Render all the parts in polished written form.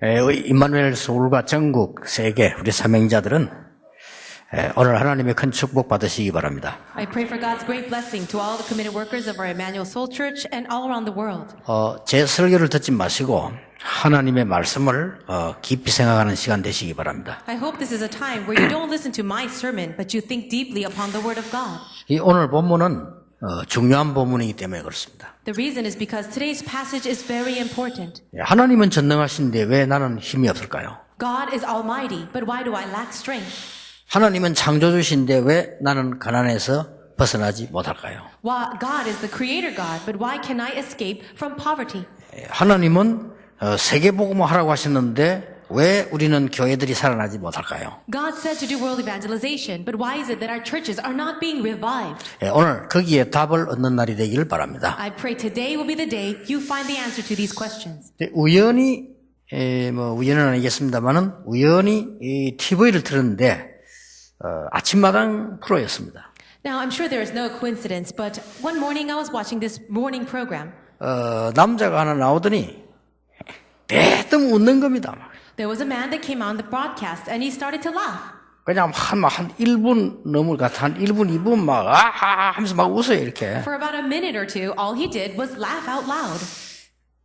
임마누엘 서울과 전국 세계 우리 사명자들은 오늘 하나님의 큰 축복 받으시기 바랍니다. I pray for God's great blessing to all the committed workers of our Emmanuel Soul Church and all around the world. 제 설교를 듣지 마시고 하나님의 말씀을 깊이 생각하는 시간 되시기 바랍니다. I hope this is a time where you don't listen to my sermon, but you think deeply upon the Word of God. 이 오늘 본문은 중요한 본문이기 때문에 그렇습니다. The reason is because today's passage is very important. 하나님은 전능하신데 왜 나는 힘이 없을까요? God is almighty, but why do I lack strength? 하나님은 창조주신데 왜 나는 가난에서 벗어나지 못할까요? Why, God is the creator God, but why can I escape from poverty? 하나님은 세계복음을 하라고 하셨는데 왜 우리는 교회들이 살아나지 못할까요? God said to do world evangelization, but why is it that our churches are not being revived? 오늘 거기에 답을 얻는 날이 되기를 바랍니다. I pray today will be the day you find the answer to these questions. 우연히 우연은 아니겠습니다만은 우연히 이 TV를 틀었는데 아침마당 프로였습니다. Now, I'm sure there is no coincidence, but one morning I was watching this morning program. 남자가 하나 나오더니 대뜸 웃는 겁니다. There was a man that came on the broadcast and he started to laugh. 그냥 한 1분 넘을 것 같아. 한 1분, 2분 막 하면서 막 웃어요, 이렇게. For about a minute or two, all he did was laugh out loud.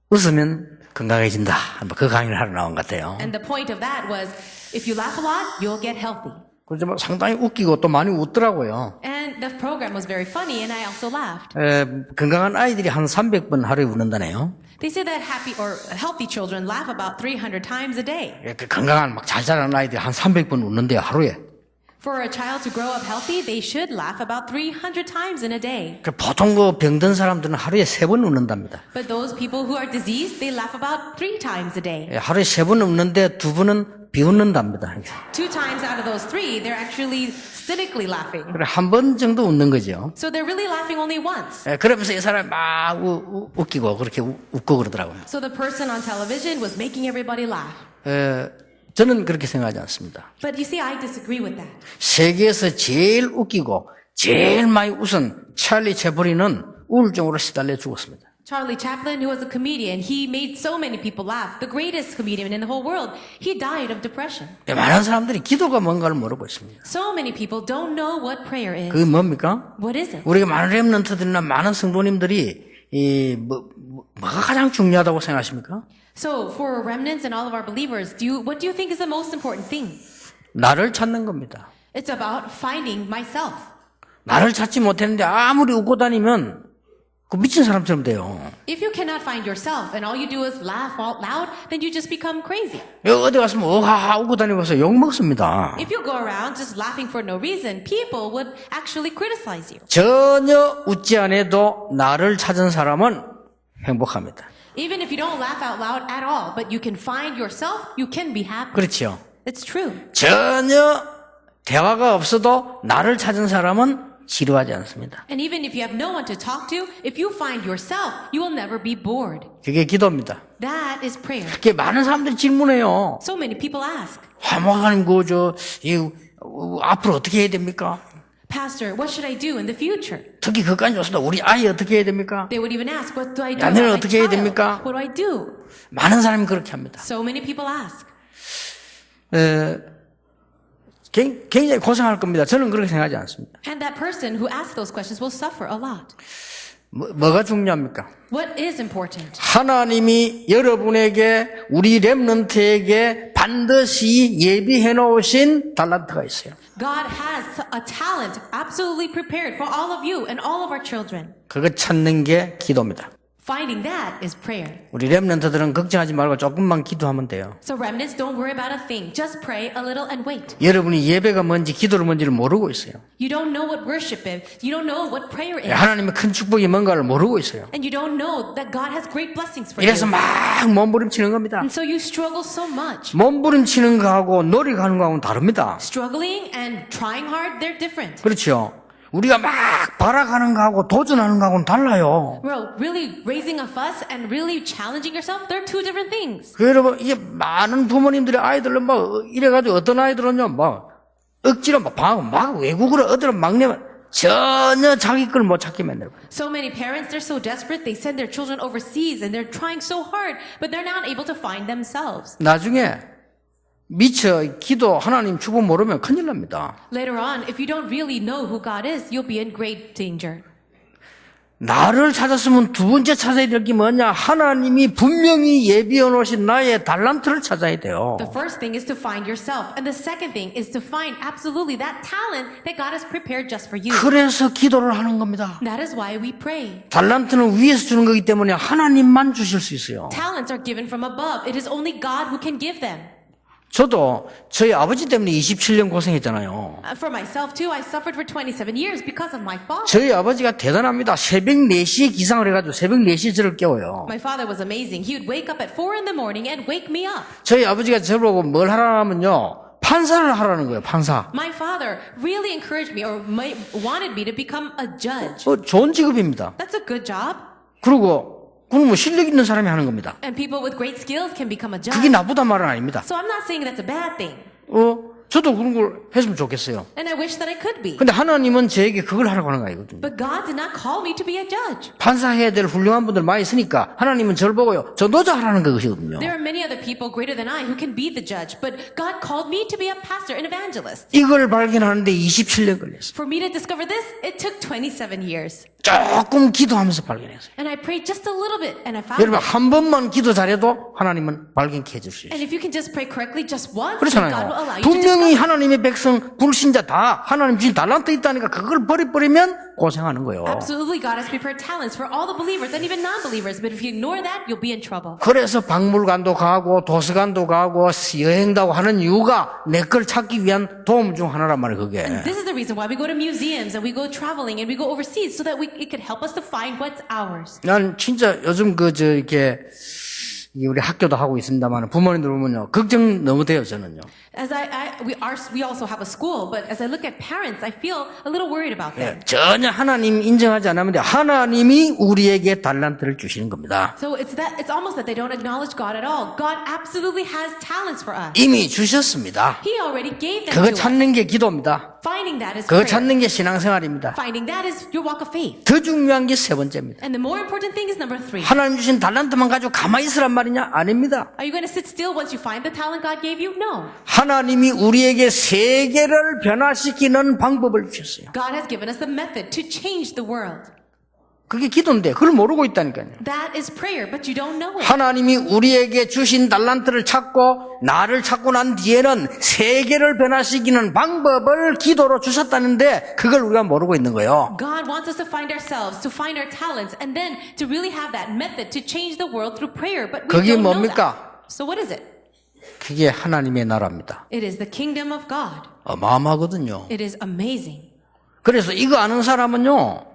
웃으면 건강해진다. 그 강의를 하러 나온 것 같아요. And the point of that was, if you laugh a lot, you'll get healthy. 그래서 막 상당히 웃기고 또 많이 웃더라고요. And the program was very funny and I also laughed. 건강한 아이들이 한 300번 하루에 웃는다네요. They say that happy or healthy children laugh about 300 times a day. 건강한 막 잘 자라는 아이들이 한 300번 웃는데요, 하루에. For a child to grow up healthy, they should laugh about 300 times in a day. 보통 병든 사람들은 하루에 3번 웃는답니다. But those people who are diseased, they laugh about 3 times a day. 하루에 3번 웃는데 2번은 비웃는답니다. 2 times out of those 3, they're actually cynically laughing. 그래 한 번 정도 웃는 거죠. So they're really laughing only once. 그러면서 이 사람이 막 웃기고 그렇게 웃고 그러더라고요. So the person on television was making everybody laugh. 저는 그렇게 생각하지 않습니다. But you see, I disagree with that. 세계에서 제일 웃기고 제일 많이 웃은 찰리 채플린은 우울증으로 시달려 죽었습니다. Charlie Chaplin, who was a comedian, he made so many people laugh. The greatest comedian in the whole world. He died of depression. 많은 사람들이 기도가 뭔가를 모르고 있습니다. So many people don't know what prayer is. 그게 뭡니까? What is it? 우리가 많은 렘넌트들이나 많은 성도님들이 뭐가 가장 중요하다고 생각하십니까? So for remnants and all of our believers, what do you think is the most important thing? 나를 찾는 겁니다. It's about finding myself. 나를 찾지 못했는데 아무리 웃고 다니면 그 미친 사람처럼 돼요. If you cannot find yourself and all you do is laugh out loud, then you just become crazy. 어디 갔으면 어하하 웃고 다니면서 욕 먹습니다. If you go around just laughing for no reason, people would actually criticize you. 전혀 웃지 않아도 나를 찾은 사람은 행복합니다. Even if you don't laugh out loud at all, but you can find yourself, you can be happy. 그렇죠. It's true. 전혀 대화가 없어도 나를 찾은 사람은 지루하지 않습니다. And even if you have no one to talk to, if you find yourself, you will never be bored. 그게 기도입니다. That is prayer. 그게 많은 사람들이 질문해요. So many people ask, 목사님 앞으로 어떻게 해야 됩니까? Pastor, what should I do in the future? 특히 그까지 좋습니다. 우리 아이 어떻게 해야 됩니까? They would even ask, what do I do 자녀를 about my 어떻게 해야 child? 됩니까? What do I do? 많은 사람이 그렇게 합니다. So many people ask. 굉장히 고생할 겁니다. 저는 그렇게 생각하지 않습니다. And that person who asks those questions will suffer a lot. 뭐가 중요합니까? What is important? 하나님이 여러분에게 우리 렘넌트에게 반드시 예비해 놓으신 달란트가 있어요. God has a talent absolutely prepared for all of you and all of our children. 그거 찾는 게 기도입니다. Finding that is prayer. 우리 렘넌트들은 걱정하지 말고 조금만 기도하면 돼요. So remnants, don't worry about a thing. Just pray a little and wait. 여러분이 예배가 뭔지 기도를 뭔지를 모르고 있어요. You don't know what worship is. You don't know what prayer is. 하나님의 큰 축복이 뭔가를 모르고 있어요. And you don't know that God has great blessings for 이래서 you. 막 몸부림치는 겁니다. And so you struggle so much. 몸부림치는 거하고 노력하는 거하고는 다릅니다. Struggling and trying hard, they're different. 그렇죠. 우리가 막 발악하는 거하고 도전하는 거하고는 달라요. Well, really raising a fuss and really challenging yourself, they're two different things. 여러분, 이게 많은 부모님들의 아이들은 막 이래가지고 어떤 아이들은요, 막 억지로 막 외국으로 어디로 막 내면 전혀 자기 걸 못 찾게 만들고. So many parents, they're so desperate, they send their children overseas and they're trying so hard, but they're not able to find themselves. 나중에 미처 기도 하나님 주보 모르면 큰일 납니다. Later on, if you don't really know who God is, you'll be in great danger. 나를 찾았으면 두 번째 찾아야 될 게 뭐냐? 하나님이 분명히 예비해 놓으신 나의 달란트를 찾아야 돼요. The first thing is to find yourself, and the second thing is to find absolutely that talent that God has prepared just for you. 그래서 기도를 하는 겁니다. That is why we pray. 달란트는 위에서 주는 거기 때문에 하나님만 주실 수 있어요. Talents are given from above. It is only God who can give them. 저도 저희 아버지 때문에 27년 고생했잖아요. For myself too, I suffered for 27 years because of my father. 저희 아버지가 대단합니다. 새벽 4시에 기상을 해가지고 새벽 4시에 저를 깨워요. My father was amazing. He would wake up at 4 in the morning and wake me up. 저희 아버지가 저를 보고 뭘 하라면요. 판사를 하라는 거예요. 판사. My father really encouraged me or wanted me to become a judge. 좋은 직업입니다. That's a good job. 그리고 그럼 뭐 실력 있는 사람이 하는 겁니다. And people with great skills can become a judge. 그게 나쁘단 말은 아닙니다. So I'm not saying that's a bad thing. 저도 그런 걸 했으면 좋겠어요. And I wish that I could be. 근데 하나님은 저에게 그걸 하라고 하는 거거든요. But God did not call me to be a judge. 판사해야 될 훌륭한 분들 많이 있으니까 하나님은 저를 보고요. 저 노자 하라는 것이거든요. There are many other people greater than I who can be the judge, but God called me to be a pastor, an evangelist. 이걸 발견하는데 27년 걸렸어요. For me to discover this, it took 27 years. 조금 기도하면서 발견했어요. And I prayed just a little bit and I found 여러분 it. 한 번만 기도 잘해도 하나님은 발견케 해줄 수 있어요. And if you can just pray correctly just once, then God will allow 그렇잖아요. you to 분명히 discover. 하나님의 백성 불신자 다 하나님 주신 달란트 있다니까 그걸 버리면 고생하는 거예요. Absolutely, God has prepared talents for all the believers and even non-believers. But if you ignore that, you'll be in trouble. 그래서 박물관도 가고 도서관도 가고 여행도 하는 이유가 내 걸 찾기 위한 도움 중 하나란 말이에요. 그게. This is the reason why we go to museums and we go traveling and we go overseas so that it could help us to find what's ours. 난 진짜 요즘 이렇게 우리 학교도 하고 있습니다만 부모님들 보면요 걱정 너무 돼요 저는요. As we also have a school, but as I look at parents, I feel a little worried about them. 전혀 하나님 인정하지 않으면 하나님이 우리에게 달란트를 주시는 겁니다. So it's almost that they don't acknowledge God at all. God absolutely has talents for us. 이미 주셨습니다. He already gave them 그거 to us. 찾는 게 기도입니다. Finding that is 그거 prayer. 찾는 게 신앙생활입니다. Finding that is your walk of faith. 더 중요한 게 세 번째입니다. And the more important thing is number 3. 하나님 주신 달란트만 가지고 가만히 있으란 말이냐? 아닙니다. Are you going to sit still once you find the talent God gave you? No. 하나님이 우리에게 세계를 변화시키는 방법을 주셨어요. God has given us the method to change the world. 그게 기도인데 그걸 모르고 있다니까요. That is prayer, but you don't know it. 하나님이 우리에게 주신 달란트를 찾고 나를 찾고 난 뒤에는 세계를 변화시키는 방법을 기도로 주셨다는데 그걸 우리가 모르고 있는 거예요. God wants us to find ourselves, to find our talents, and then to really have that method to change the world through prayer. But we 그게 don't know 뭡니까? that. So what is it? 그게 하나님의 나라입니다. It is the kingdom of God. 어마어마하거든요. It is amazing. 그래서 이거 아는 사람은요,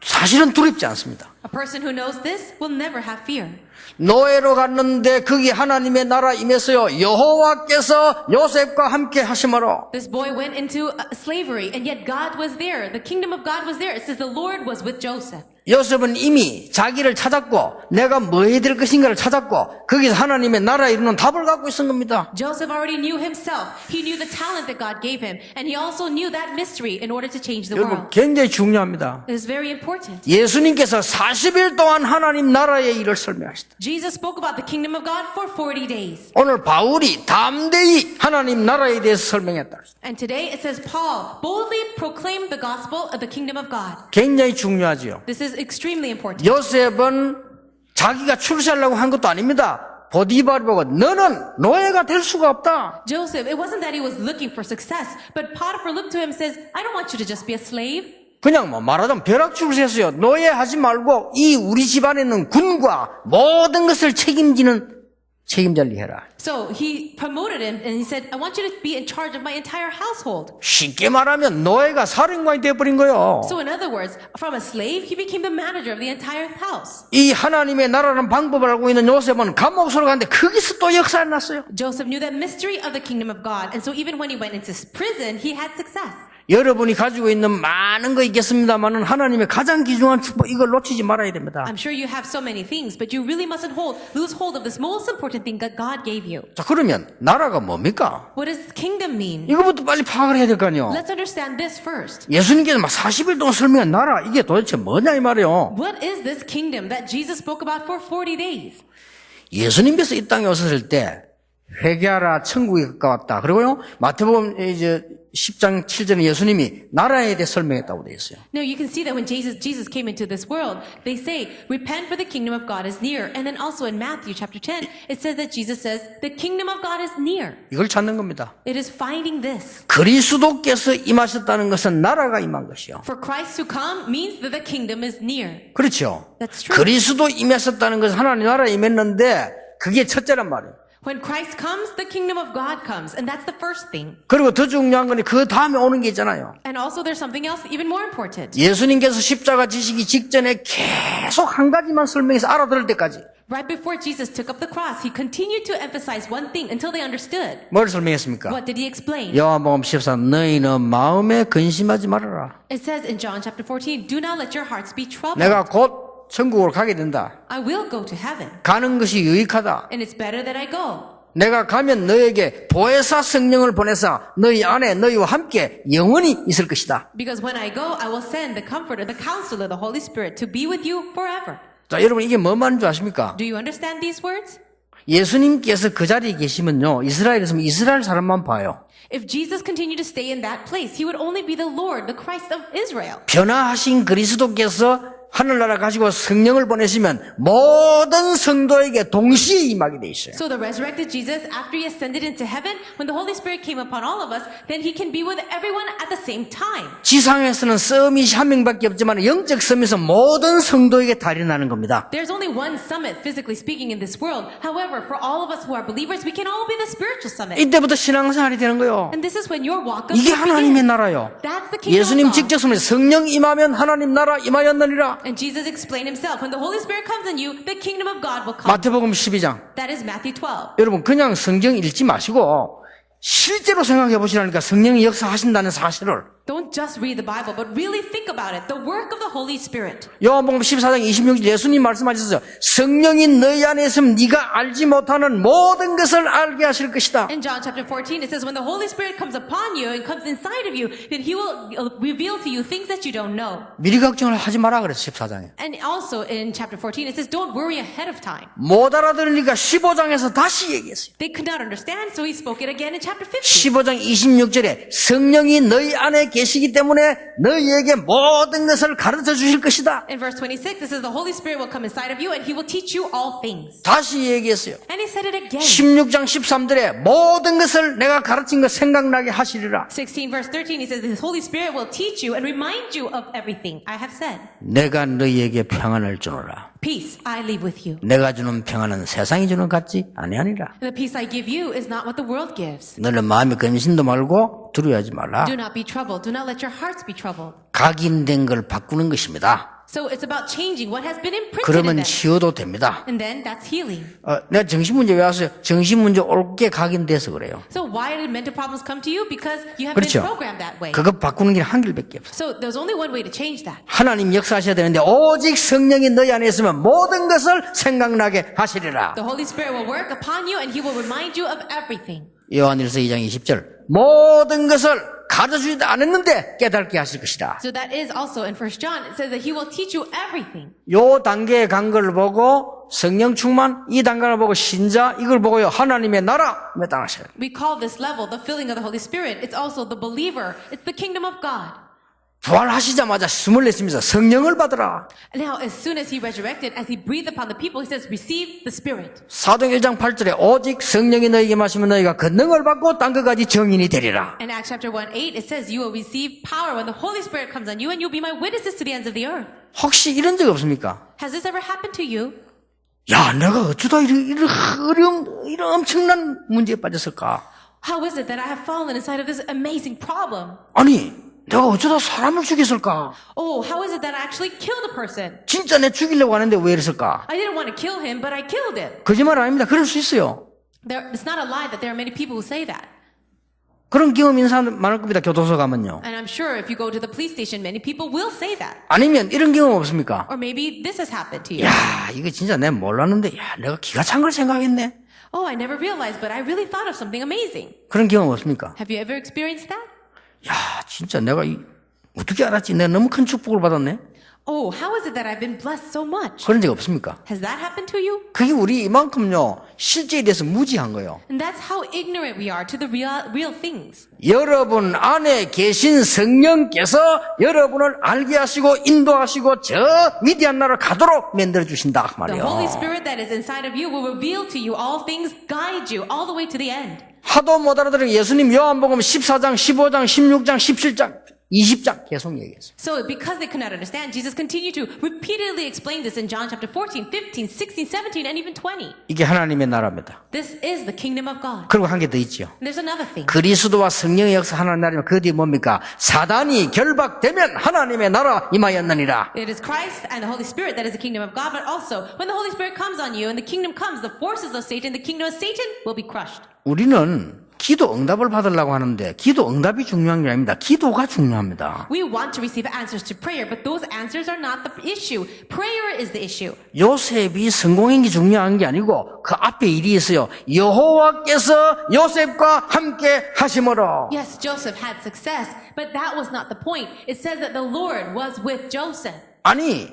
사실은 두렵지 않습니다. A person who knows this will never have fear. 노예로 갔는데 거기 하나님의 나라 임했어요. 여호와께서 요셉과 함께 하심으로. This boy went into slavery, and yet God was there. The kingdom of God was there. It says the Lord was with Joseph. 요셉은 이미 자기를 찾았고 내가 뭐 해야 될 것인가를 찾았고 거기서 하나님의 나라에 이르는 답을 갖고 있은 겁니다. Joseph already knew himself. He knew the talent that God gave him, and he also knew that mystery in order to change the 여러분 world. 굉장히 중요합니다. It is very important. 예수님께서 40일 동안 하나님 나라의 일을 설명하시다. Jesus spoke about the kingdom of God for 40 days. 오늘 바울이 담대히 하나님 나라에 대해서 설명했다. And today it says Paul boldly proclaimed the gospel of the kingdom of God. 굉장히 중요하지요. This is extremely important. 요셉은 자기가 출세하려고 한 것도 아닙니다. 보디발이 보고 너는 노예가 될 수가 없다. Joseph, it wasn't that he was looking for success, but Potiphar looked to him and says, I don't want you to just be a slave. 그냥 말하자면 벼락출세했어요. 노예하지 말고 이 우리 집안에 있는 군과 모든 것을 책임자를 해라. So he promoted him and he said, I want you to be in charge of my entire household. 쉽게 말하면 노예가 사령관이 되어버린 거예요. So in other words, from a slave, he became the manager of the entire house. 이 하나님의 나라는 방법을 알고 있는 요셉은 감옥으로 갔는데 거기서 또 역사가 났어요. Joseph knew that mystery of the kingdom of God. And so even when he went into prison, he had success. 여러분이 가지고 있는 많은 거 있겠습니다만은 하나님의 가장 귀중한 축복 이걸 놓치지 말아야 됩니다. I'm sure you have so many things, but you really mustn't lose hold of this most important thing that God gave you. 자, 그러면 나라가 뭡니까? What does kingdom mean? 이거부터 빨리 파악을 해야 될 거 아니에요. Let's understand this first. 예수님께서 막 40일 동안 설명한 나라 이게 도대체 뭐냐 이 말이에요. What is this kingdom that Jesus spoke about for 40 days? 예수님께서 이 땅에 오셨을 때 회개하라 천국이 가까웠다. 그리고요 마태복음 이제 10장 7절에 예수님이 나라에 대해 설명했다고 되어 있어요. No, you can see that when Jesus came into this world, they say, repent for the kingdom of God is near. And then also in Matthew chapter 10, it says that Jesus says, the kingdom of God is near. 이걸 찾는 겁니다. It is finding this. 그리스도께서 임하셨다는 것은 나라가 임한 것이요. For Christ to come means that the kingdom is near. 그렇죠. That's true. 그리스도 임하셨다는 것은 하나님 나라에 임했는데 그게 첫째란 말이에요. When Christ comes, the kingdom of God comes. And that's the first thing. 그리고 더 중요한 건 그 다음에 오는 게 있잖아요. And also there's something else even more important. 예수님께서 십자가 지시기 직전에 계속 한 가지만 설명해서 알아들을 때까지. Right before Jesus took up the cross, he continued to emphasize one thing until they understood. 뭘 설명했습니까? What did he explain? 요한복음 14 너희는 마음에 근심하지 말아라. It says in John chapter 14, do not let your hearts be troubled. 내가 곧 천국으로 가게 된다. I will go to heaven. 가는 것이 유익하다. And it's better that I go. 내가 가면 너에게 보혜사 성령을 보내사 너희 안에 너희와 함께 영원히 있을 것이다. Because when I go, I will send the comforter, the counselor, the Holy Spirit to be with you forever. 자, 여러분 이게 뭐 말인 줄 아십니까? Do you understand these words? 예수님께서 그 자리에 계시면요. 이스라엘에서는 이스라엘 사람만 봐요. If Jesus continued to stay in that place, he would only be the Lord, the Christ of Israel. 변화하신 그리스도께서 하늘나라 가지고 성령을 보내시면 모든 성도에게 동시에 임하게 돼 있어요. So the resurrected Jesus, after he ascended into heaven, when the Holy Spirit came upon all of us, then he can be with everyone at the same time. 지상에서는 썸밋이 한 명밖에 없지만 영적 썸밋은 모든 성도에게 달인하는 겁니다. There's only one summit, physically speaking, in this world. However, for all of us who are believers, we can all be the spiritual summit. 이때부터 신앙생활이 되는 거예요. And this is when your walk of 이게 faith 하나님의 begins. 나라요. That's the kingdom 예수님 of God. 직접 설명 성령 임하면 하나님 나라 임하였느니라. And Jesus explained himself, when the Holy Spirit comes in you, the kingdom of God will come. 마태복음 12장. That is Matthew 12. 여러분 그냥 성경 읽지 마시고 실제로 생각해 보시라니까 성령이 역사하신다는 사실을. Don't just read the Bible, but really think about it. The work of the Holy Spirit. 요한복음 14장 26절 예수님 말씀하셨어요. 성령이 너희 안에 있으면 네가 알지 못하는 모든 것을 알게 하실 것이다. In John chapter 14, it says, when the Holy Spirit comes upon you and comes inside of you, then he will reveal to you things that you don't know. 미리 걱정을 하지 마라 그랬어요. 14장에. And also in chapter 14, it says, don't worry ahead of time. 못 알아들으니까 15장에서 다시 얘기했어요. They could not understand, so he spoke it again in chapter 15. 15장 26절에 성령이 너희 안에 계시기 때문에 너희에게 모든 것을 가르쳐 주실 것이다. In verse 26, it says, the Holy Spirit will come inside of you and he will teach you all things. 다시 얘기했어요. And he said it again. 16장 13절에 모든 것을 내가 가르친 것 생각나게 하시리라. 16 verse 13, he says, the Holy Spirit will teach you and remind you of everything I have said. 내가 너희에게 평안을 주노라. Peace I leave with you. 내가 주는 평안은 세상이 주는 것 같지 아니하니라. The peace I give you is not what the world gives. 너는 마음에 근심도 말고 두려워하지 말라. Do not be troubled. Do not let your hearts be troubled. 각인된 걸 바꾸는 것입니다. So it's about changing what has been imprinted in 그러면 them. 치유도 됩니다. And then that's healing. 내가 정신문제 왜 왔어요? 정신문제 옳게 각인돼서 그래요. So why did mental problems come to you? Because you have 그렇죠. been programmed that way. 그거 바꾸는 게 한 길밖에 없어요. So there's only one way to change that. 하나님 역사하셔야 되는데 오직 성령이 너희 안에 있으면 모든 것을 생각나게 하시리라. The Holy Spirit will work upon you and he will remind you of everything. 요한일서 2장 20절 모든 것을 가르쳐주지 않았는데 깨닫게 하실 것이다. So that is also in 1 John. It says that he will teach you everything. 요 단계에 간 걸 보고 성령 충만, 이 단계를 보고 신자, 이걸 보고요 하나님의 나라 매당하셔요. We call this level the filling of the Holy Spirit. It's also the believer. It's the kingdom of God. 부활하시자마자 숨을 내쉬면서 성령을 받으라. Now, as soon as he resurrected, as he breathed upon the people, he says, receive the Spirit. 사도행 1장 8절에 오직 성령이 너희에게 마시면 너희가 권능을 받고 땅 끝까지 증인이 되리라. In Acts chapter 1:8, it says, you will receive power when the Holy Spirit comes on you and you'll be my witnesses to the ends of the earth. 혹시 이런 적 없습니까? Has this ever happened to you? 야, 내가 어쩌다 이런 엄청난 문제에 빠졌을까? How is it that I have fallen inside of this amazing problem? 아니, 내가 어쩌다 사람을 죽였을까? Oh, how is it that I actually killed a person? 진짜 내 죽이려고 하는데 왜 이랬을까? I didn't want to kill him, but I killed him. 거짓말 아닙니다. 그럴 수 있어요. It's not a lie that there are many people who say that. 그런 경험 있는 사람 많을 겁니다. 교도소 가면요. And I'm sure if you go to the police station, many people will say that. 아니면 이런 경험 없습니까? Or maybe this has happened to you. 야, 이거 진짜 내가 몰랐는데, 야, 내가 기가 찬 걸 생각했네. Oh, I never realized, but I really thought of something amazing. 그런 경험 없습니까? Have you ever experienced that? 야, 진짜 내가 어떻게 알았지? 내가 너무 큰 축복을 받았네. Oh, how is it that I've been blessed so much? 그런 적 없습니까? Has that happened to you? 그게 우리 이만큼요, 실제에 대해서 무지한 거예요. And that's how ignorant we are to the real things. 여러분 안에 계신 성령께서 여러분을 알게 하시고 인도하시고 저 위대한 나라를 가도록 만들어 주신다 The Holy 말이에요. Spirit that is inside of you will reveal to you all things, guide you all the way to the end. 하도 못 알아들으니 예수님 요한복음 14장, 15장, 16장, 17장, 20장 계속 얘기했어요. So because they could not understand, Jesus continued to repeatedly explain this in John chapter 14, 15, 16, 17, and even 20. 이게 하나님의 나라입니다. This is the kingdom of God. 그리고 한 개 더 있죠. And there's another thing. 그리스도와 성령의 역사 하나님 나라면 그 뒤에 뭡니까? 사단이 결박되면 하나님의 나라 임하였느니라. It is Christ and the Holy Spirit that is the kingdom of God, but also when the Holy Spirit comes on you and the kingdom comes, the forces of Satan, the kingdom of Satan will be crushed. 우리는 기도 응답을 받으려고 하는데 기도 응답이 중요한 게 아닙니다. 기도가 중요합니다. We want to receive answers to prayer, but those answers are not the issue. Prayer is the issue. 요셉이 성공한 게 중요한 게 아니고 그 앞에 일이 있어요. 여호와께서 요셉과 함께 하심으로. Yes, Joseph had success, but that was not the point. It says that the Lord was with Joseph. 아니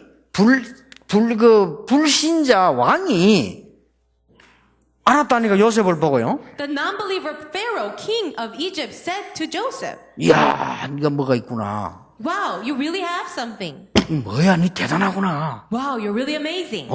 불신자 왕이 알았다니까 요셉을 보고요. The non-believer Pharaoh, king of Egypt, said to Joseph, 이야, 네가 뭐가 있구나. wow, you really have something. 뭐야, 네 대단하구나. Wow, you're really amazing.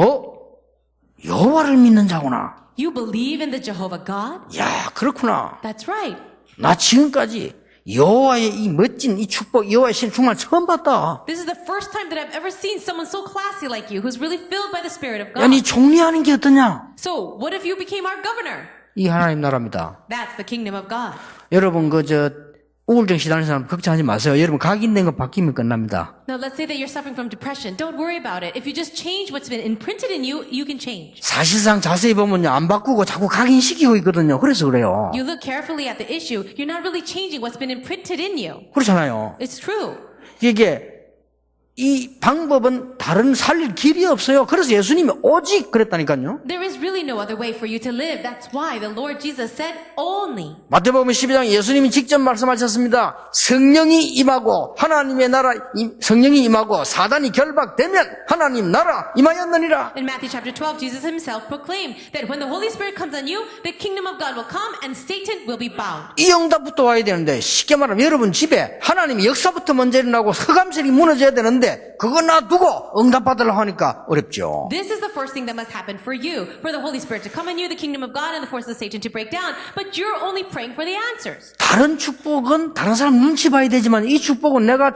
여호와를 믿는 자구나. You believe in the Jehovah God? 야, 그렇구나. That's right. 나 지금까지 여호와의 이 멋진 이 축복, 여호와의 신 정말 처음 봤다. This is the first time that I've ever seen someone so classy like you, who's really filled by the Spirit of 야, God. 네 총리하는 게 어떠냐? So, what if you became our governor? 이 하나님 나라입니다. That's the kingdom of God. 여러분 우울증 시달리는 사람 걱정하지 마세요. 여러분 각인된 거 바뀌면 끝납니다. Now, let's say that you're suffering from depression. Don't worry about it. If you just change what's been imprinted in you, you can change. 사실상 자세히 보면요 안 바꾸고 자꾸 각인시키고 있거든요. 그래서 그래요. You look carefully at the issue, you're not really changing what's been imprinted in you. 그렇잖아요. It's true. 이게 이 방법은 다른 살릴 길이 없어요. 그래서 예수님이 오직 그랬다니까요. There is really no other way for you to live. That's why the Lord Jesus said only. 마태복음 12장 예수님이 직접 말씀하셨습니다. 성령이 임하고 하나님의 나라 성령이 임하고 사단이 결박되면 하나님 나라 임하였느니라. In Matthew chapter 12, Jesus himself proclaimed that when the Holy Spirit comes on you, the kingdom of God will come and Satan will be bound. 이 응답부터 와야 되는데 쉽게 말하면 여러분 집에 하나님의 역사부터 먼저 일어나고 흑암색이 무너져야 되는데 그거 놔두고 응답 받으려고 하니까 어렵죠. This is the first thing that must happen for you, for the Holy Spirit to come on you, the kingdom of God and the forces of Satan to break down, but you're only praying for the answers. 다른 축복은 다른 사람 눈치 봐야 되지만 이 축복은 내가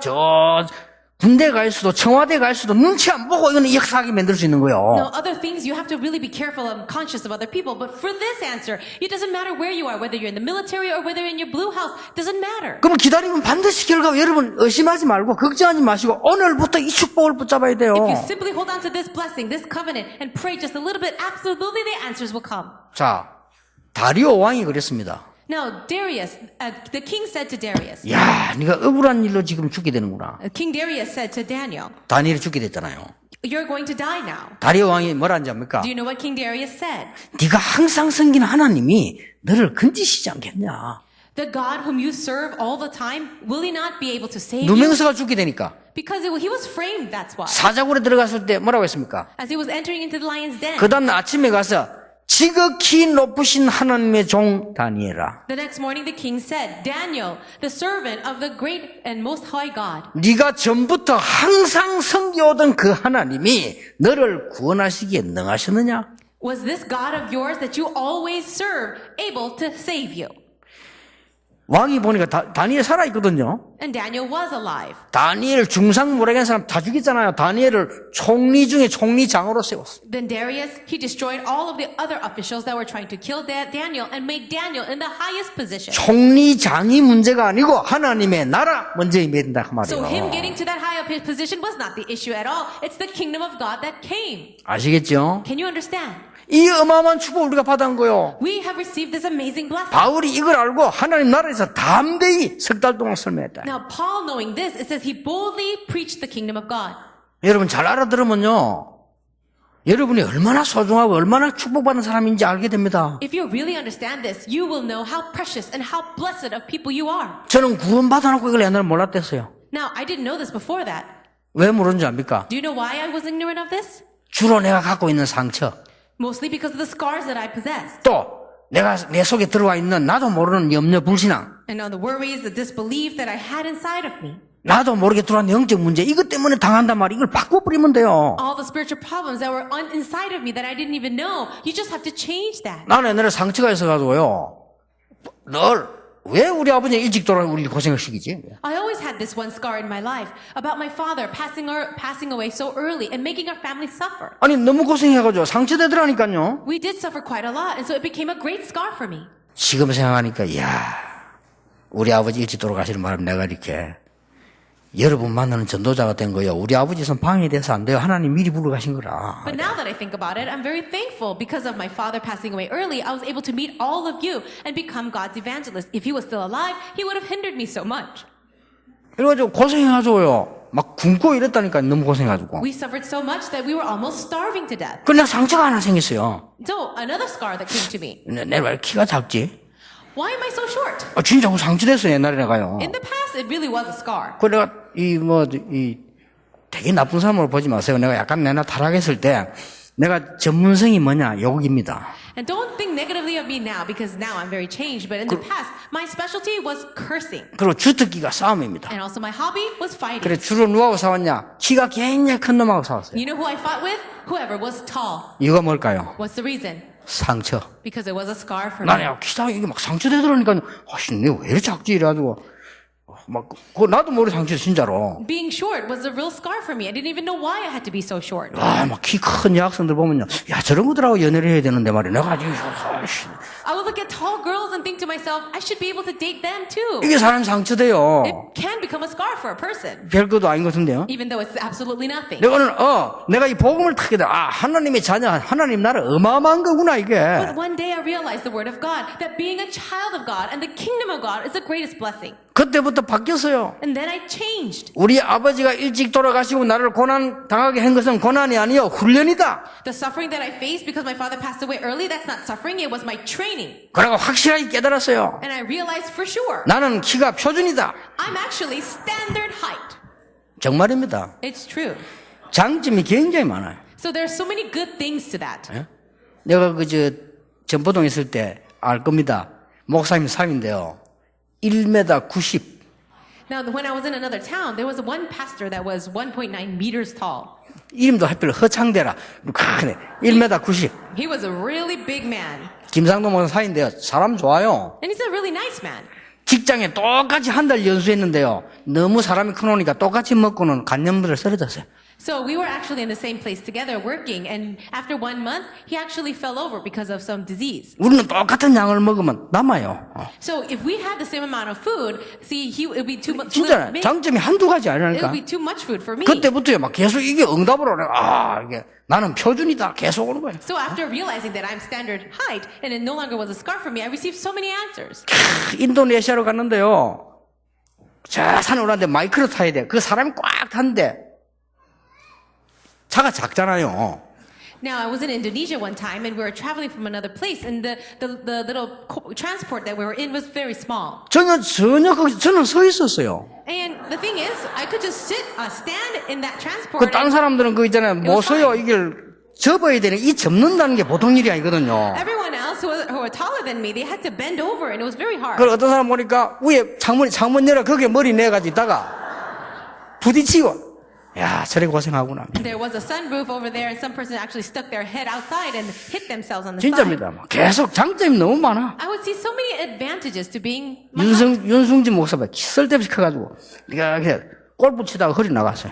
군대 갈 수도 청와대 갈 수도 눈치 안 보고 이거는 역사하게 만들 수 있는 거예요. Now, other things you have to really be careful and conscious of other people, but for this answer, it doesn't matter where you are, whether you're in the military or whether in your blue house, doesn't matter. 그럼 기다리면 반드시 결과 여러분 의심하지 말고 걱정하지 마시고 오늘부터 이 축복을 붙잡아야 돼요. If you simply hold on to this blessing, this covenant, and pray just a little bit, absolutely the answers will come. 자, 다리오 왕이 그랬습니다. Now, Darius, the king said to Darius, 야, 네가 억울한 일로 지금 죽게 되는구나. King Darius said to Daniel, 다니엘이 죽게 됐잖아요. you're going to die now. 다리오 왕이 뭐라는지 압니까? Do you know what King Darius said? 네가 항상 섬기는 하나님이 너를 건지시지 않겠냐. The God whom you serve all the time, will he not be able to save you? 누명서가 죽게 되니까 Because he was framed, that's why. 사자굴에 들어갔을 때 뭐라고 했습니까? As he was entering into the lion's den. 그 다음 아침에 가서 지극히 높으신 하나님의 종 다니엘아, The next morning the king said, Daniel, the servant of the great and most high God, 네가 전부터 항상 섬겨오던 그 하나님이 너를 구원하시기에 능하셨느냐? was this God of yours that you always serve able to save you? 왕이 보니까 다니엘 살아있거든요. And Daniel was alive. 다니엘 중상 모략한 사람 다 죽였잖아요. 다니엘을 총리 중에 총리장으로 세웠어. Then Darius, he destroyed all of the other officials that were trying to kill Daniel and made Daniel in the highest position. 총리장이 문제가 아니고 하나님의 나라 먼저 임해야 된다 그 So him 말이에요. getting to that high of his position was not the issue at all. It's the kingdom of God that came. 아시겠죠? Can you understand? 이 어마어마한 축복을 우리가 받은 거요. We have received this amazing blessing. 바울이 이걸 알고 하나님 나라에서 담대히 석 달 동안 설명했다. Now, Paul, knowing this, it says he boldly preached the kingdom of God. 여러분 잘 알아들으면요. 여러분이 얼마나 소중하고 얼마나 축복받는 사람인지 알게 됩니다. If you really understand this, you will know how precious and how blessed of people you are. 저는 구원받아놓고 이걸 옛날에 몰랐댔어요. Now, I didn't know this before that. 왜 모르는지 압니까? Do you know why I was ignorant of this? 주로 내가 갖고 있는 상처, Mostly because of the scars that I possessed. 또 내가 내 속에 들어와 있는 나도 모르는 염려, 불신앙, And all the worries, the disbelief that I had inside of me. 나도 모르게 들어온 영적 문제, 이것 때문에 당한단 말이에요. 이걸 바꿔버리면 돼요. All the spiritual problems that were inside of me that I didn't even know. You just have to change that. 나는 옛날에 상처가 있어가지고요. 늘 왜 우리 아버지 일찍 돌아가 우리 고생을 시키지? I always had this one scar in my life about my father passing away so early and making our family suffer. 아니 너무 고생해가지고 상처되더라니까요. We did suffer quite a lot, and so it became a great scar for me. 지금 생각하니까 이야 우리 아버지 일찍 돌아가시는 바람에 내가 이렇게 여러분 만나는 전도자가 된 거예요. 우리 아버지 손 방해돼서 안 돼요. 하나님 미리 부르가신 거라. But now that I think about it, I'm very thankful because of my father passing away early. I was able to meet all of you and become God's evangelist. If he was still alive, he would have hindered me so much. 이래가지고 고생해가지고요. 막 굶고 이랬다니까 너무 고생해가지고. We suffered so much that we were almost starving to death. 그러나 상처가 하나 생겼어요. So another scar that came to me. 내가 왜 키가 작지? Why am I so short? 진짜 상처됐어요 옛날에 내가요. In the past, it really was a scar. 그 내가 되게 나쁜 사람으로 보지 마세요. 내가 약간 내나 타락했을 때 내가 전문성이 뭐냐 욕입니다. And don't think negatively of me now because now I'm very changed. But in the past, my specialty was cursing. 그리고 주특기가 싸움입니다. And also my hobby was fighting. 그래 주로 누구하고 싸웠냐? 키가 굉장히 큰 놈하고 싸웠어요. You know who I fought with? Whoever was tall. 이유가 뭘까요? What's the reason? 상처. Because it was a scar for me. 나는 키가 이게 막 상처되더라니까 아씨 내가 왜 이렇게 작지 이래가지고 막 그거 나도 모르게 상처 진짜로. Being short was a real scar for me. I didn't even know why I had to be so short. 막 키 큰 여학생들 보면요, 야 저런 것들하고 연애를 해야 되는데 말이야. 내가 아주 I would look at tall girls and think to myself, I should be able to date them too. 이게 사람 상처돼요. It can become a scar for a person, 별것도 아닌 것 같은데요. even though it's absolutely nothing. 내가 오늘 내가 이 복음을 듣게 돼. 하나님의 자녀, 하나님 나라 어마어마한 거구나 이게. But one day I realized the word of God, that being a child of God and the kingdom of God is the greatest blessing. 그때부터 바뀌었어요. And then I changed. 우리 아버지가 일찍 돌아가시고 나를 고난 당하게 한 것은 고난이 아니요 훈련이다. The suffering that I faced because my father passed away early, that's not suffering, it was my training. 그러고 확실하게 깨달았어요. And I realized for sure, 나는 키가 표준이다. I'm actually standard height. 정말입니다. It's true. 장점이 굉장히 많아요. So there's so many good things to that. 내가 전포동 있을 때 알 겁니다. 목사님 삶인데요. 1m 90. Now, when I was in another town, there was one pastor that was 1.9 meters tall. 이름도 하필 허창대라. 크네. 1m 90. He was a really big man. 김상동 목사 사이인데요. 사람 좋아요. And he's a really nice man. 직장에 똑같이 한 달 연수했는데요. 너무 사람이 크노니까 똑같이 먹고는 간염물을 쓰러졌어요. So we were actually in the same place together working, and after 1 month, he actually fell over because of some disease. 우리는 똑같은 양을 먹으면 남아요. So if we had the same amount of food, see, it would be too much. 진짜 장점이 한두 가지 It 아니라니까. would be too much food for me. 그때부터요, 막 계속 이게 응답으로 내가 이게 나는 표준이다 계속 오는 거예요. So after realizing that I'm standard height and it no longer was a scar for me, I received so many answers. 인도네시아로 갔는데요. 저 산에 올랐는데 마이크로 타야 돼. 그 사람이 꽉 탔는데 차가 작잖아요. Now, I was in Indonesia one time and we were traveling from another place and the little transport that we were in was very small. 저는 서 있었어요. And the thing is, I could just stand in that transport. 그 다른 사람들은 그 있잖아요. 못 서요. 이걸 접어야 되는 이 접는다는 게 보통 일이 아니거든요. Everyone else who were taller than me, they had to bend over and it was very hard. 그걸 어떤 사람 보니까 위에 창문 열어 거기에 머리 내가지고 있다가 부딪히고 야 저래 고생하구나. There was a sunroof over there and some person actually stuck their head outside and hit themselves on the 진짜입니다. side. 계속 장점이 너무 많아. I would see so many advantages to being my 윤승진 목사가 쓸데없이 커가지고 네가 이렇게 골프 치다가 허리 나갔어요.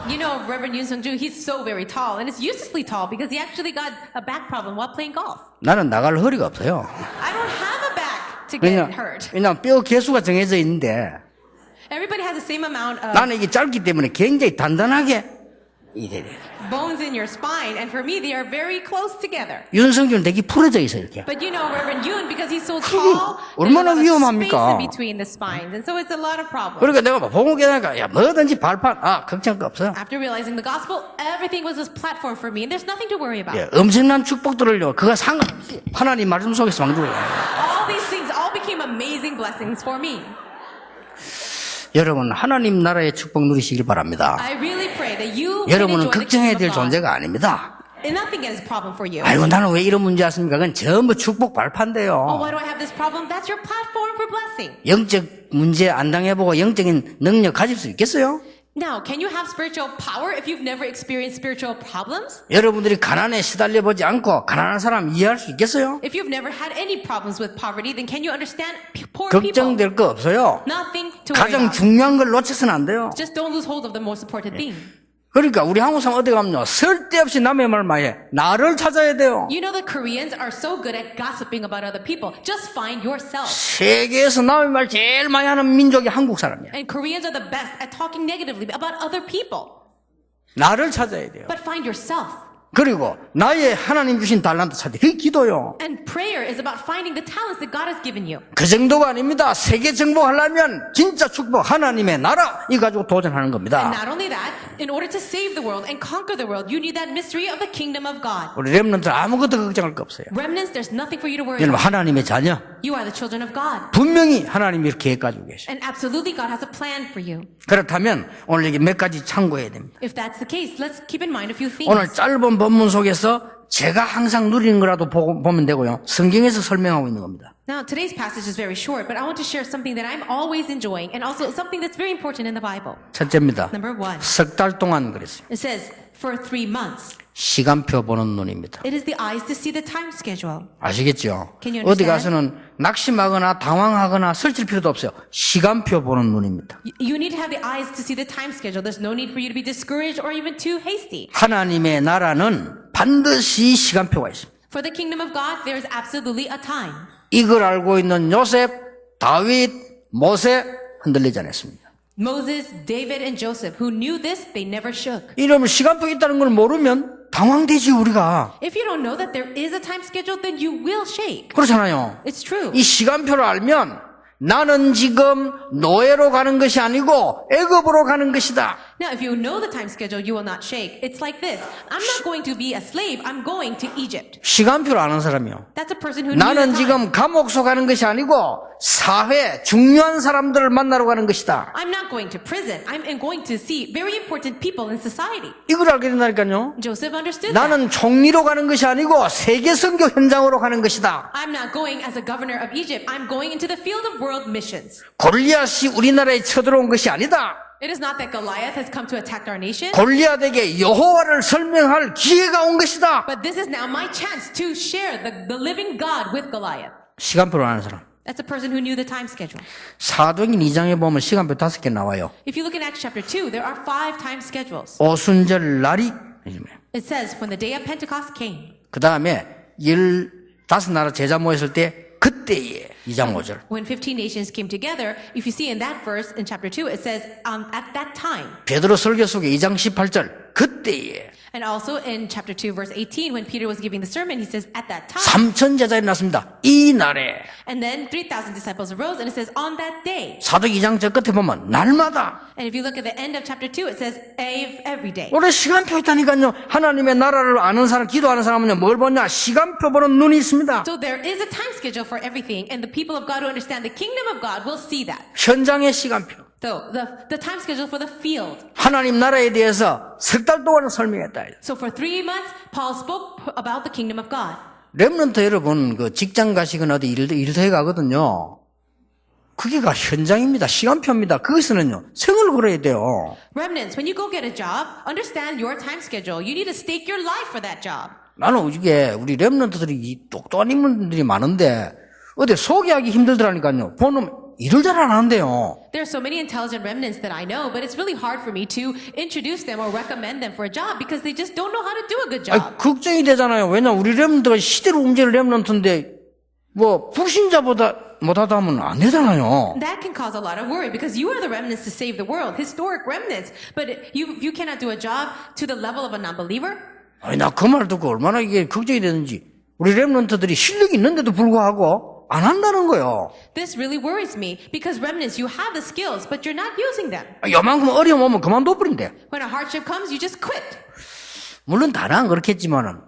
You know, Reverend Yoon Sung-ju, he's so very tall, and it's uselessly tall because he actually got a back problem while playing golf. 나는 나갈 허리가 없어요. I don't have a back to get hurt. 왜냐면 뼈 개수가 정해져 있는데 Everybody has the same amount of. 나는 이게 짧기 때문에 굉장히 단단하게 이래. Bones in your spine, and for me, they are very close together. 윤석열 되게 풀어져 있어 이렇게. But you know, Reverend Yoon, because he's so tall, there's a 얼마나 lot of space 위험합니까? in between the spines, and so it's a lot of problems. 그러니까 내가 보고 계니까 야 뭐든지 발판 걱정 거 없어요. After realizing the gospel, everything was this platform for me, and there's nothing to worry about. 예, 엄청난 축복들을요. 그가 상관없이 하나님 말씀 속에서 만들어요. All these things all became amazing blessings for me. 여러분 하나님 나라의 축복 누리시길 바랍니다. I really pray that you can 여러분은 enjoy the 걱정해야 kingdom 될 of God. 존재가 아닙니다. And nothing is a problem for you. 아이고 나는 왜 이런 문제 왔습니까? 그건 전부 축복 Oh, 발판인데요. why do I have this problem? That's your platform for blessing. 영적 문제 안 당해보고 영적인 능력 가질 수 있겠어요? Now, can you have spiritual power if you've never experienced spiritual problems? 여러분들이 가난에 시달려 보지 않고 가난한 사람 이해할 수 있겠어요? If you've never had any problems with poverty, then can you understand poor people? 걱정될 거 없어요. Nothing to worry 가장 about. 중요한 걸 놓쳐서는 안 돼요. Just don't lose hold of the most important thing. 그러니까 우리 한국 사람 어디 가면요 쓸데없이 남의 말 많이 나를 찾아야 돼요. You know the Koreans are so good at gossiping about other people. Just find yourself. 세계에서 남의 말 제일 많이 하는 민족이 한국 사람이야. And Koreans are the best at talking negatively about other people. 나를 찾아야 돼요. But find yourself. 그리고 나의 하나님 주신 달란트 찾아. 그게 기도요. And prayer is about finding the talents that God has given you. 그 정도가 아닙니다. 세계 정복하려면 진짜 축복 하나님의 나라 이 가지고 도전하는 And 겁니다. not only that, in order to save the world and conquer the world, you need that mystery of the kingdom of God. 우리 렘넌트들 아무것도 걱정할 거 없어요. Remnants, there's nothing for you to worry 여러분 about. 하나님의 자녀 You are the children of God. 분명히 하나님이 이렇게 계획 가지고 계셔. And absolutely God has a plan for you. 그렇다면 오늘 여기 몇 가지 참고해야 됩니다. If that's the case, let's keep in mind a few things. 오늘 짧은 본문 속에서 제가 항상 누리는 거라도 보면 되고요. 성경에서 설명하고 있는 겁니다. Now, today's passage is very short, but I want to share something that I'm always enjoying and also something that's very important in the Bible. 첫째입니다. Number one, 석 달 동안 그랬어요. it says, for 3 months. 시간표 보는 눈입니다. It is the eyes to see the time schedule. 아시겠죠? Can you 어디 understand? 가서는 낙심하거나 당황하거나 설칠 필요도 없어요. 시간표 보는 눈입니다. You need to have the eyes to see the time schedule. There's no need for you to be discouraged or even too hasty. 하나님의 나라는 반드시 시간표가 있습니다. For the kingdom of God, there is absolutely a time. 이걸 알고 있는 요셉, 다윗, 모세 흔들리지 않았습니다. Moses, David, and Joseph, who knew this, they never shook. 이러면 시간표 있다는 걸 모르면 당황되지 우리가. If you don't know that there is a time schedule, then you will shake. 그렇잖아요. It's true. 이 시간표를 알면 나는 지금 노예로 가는 것이 아니고 애굽으로 가는 것이다. Now, if you know the time schedule, you will not shake. It's like this. I'm not going to be a slave. I'm going to Egypt. 시간표를 아는 사람이요. That's a person who knew the 나는 time. 지금 감옥소 가는 것이 아니고 사회 중요한 사람들을 만나러 가는 것이다. I'm not going to prison. I'm going to see very important people in society. 이걸 알게 된다니까요. Joseph understood that. 나는 총리로 가는 것이 아니고 세계 선교 현장으로 가는 것이다. I'm not going as a governor of Egypt. I'm going into the field of world missions. 골리앗이 우리나라에 쳐들어온 것이 아니다. It is not that Goliath has come to attack our nation, 골리앗에게 여호와를 설명할 기회가 온 것이다. but this is now my chance to share the living God with Goliath. 시간표를 아는 사람. That's a person who knew the time schedule. 사도행전 2장에 보면 시간표 5개 나와요. If you look in Acts chapter 2, there are 5 time schedules. 오순절 날이 It says, when the day of Pentecost came, 그 다음에 15나라 제자 모였을 때 그때에 2장 5절. when 15 nations came together, if you see in that verse in chapter 2, it says, at that time. 베드로 설교 속에 2장 18절 그때에 And also in chapter 2, verse 18, when Peter was giving the sermon, he says, at that time. 3천 제자들이 났습니다. 이 날에. And then 3,000 disciples arose, and it says, on that day. 사도행 2장 저 끝에 보면 날마다. And if you look at the end of chapter 2, it says, every day. 원래 시간표 있다니까요. 하나님의 나라를 아는 사람, 기도하는 사람은요, 뭘 보냐? 시간표 보는 눈이 있습니다. So there is a time schedule for everything, and the people of God who understand the kingdom of God will see that. 현장의 시간표. So the time schedule for the field. 하나님 나라에 대해서 석 달 동안 설명했다. So for 3 months, Paul spoke about the kingdom of God. 렘넌트 여러분, 그 직장 가시거나 어디 일터에 가거든요. 그게가 현장입니다. 시간표입니다. 거기서는요, 생을 걸어야 돼요. Remnants, when you go get a job, understand your time schedule. You need to stake your life for that job. 나는 이게 우리 렘넌트들이 똑똑한 인물들이 많은데 어디 소개하기 힘들더라니까요. 보면 일을 잘 안 하는데요. There are so many intelligent remnants that I know, but it's really hard for me to introduce them or recommend them for a job because they just don't know how to do a good job. 아니, 걱정이 되잖아요. 왜냐 우리 렘넌트가 시대로 움직이는 렘넌트인데 뭐 불신자보다 못하다 하면 안 되잖아요. That can cause a lot of worry because you are the remnants to save the world, historic remnants. But you cannot do a job to the level of a non-believer? 아니, 나 그 말 듣고 얼마나 이게 걱정이 되는지. 우리 렘넌트들이 실력이 있는데도 불구하고 안 한다는 거예요. This really worries me because remnants, you have the skills, but you're not using them. 요만큼 어려움 오면 그만둬 버린대. When a hardship comes, you just quit. 물론 다는 그렇겠지만은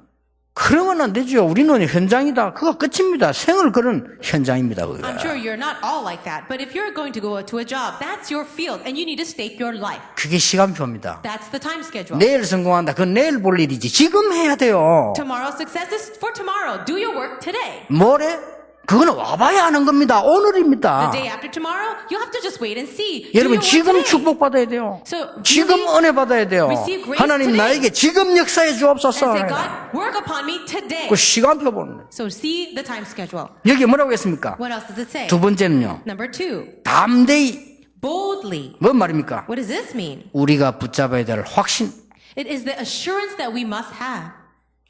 그러면 안 되죠. 우리는 현장이다. 그거 끝입니다. 생을 그런 현장입니다. 그게. I'm sure you're not all like that, but if you're going to go to a job, that's your field, and you need to stake your life. 그게 시간표입니다. That's the time schedule. 내일 성공한다. 그건 내일 볼 일이지. 지금 해야 돼요. Tomorrow's success is for tomorrow. Do your work today. 모레? 그거는 와봐야 하는 겁니다. 오늘입니다. The day after tomorrow, you have to just wait and see. 여러분 Do your work 지금 today. 축복받아야 돼요. So 지금 really 은혜 받아야 돼요. receive grace 하나님 today. 나에게 지금 역사해 주옵소서. And say, God, work upon me today. 그 시간표 보는 거예요. So see the time schedule. 여기 뭐라고 했습니까? What else does it say? 두 번째는요. Number 2, 담대히. boldly. 뭔 말입니까? What does this mean? 우리가 붙잡아야 될 확신. It is the assurance that we must have.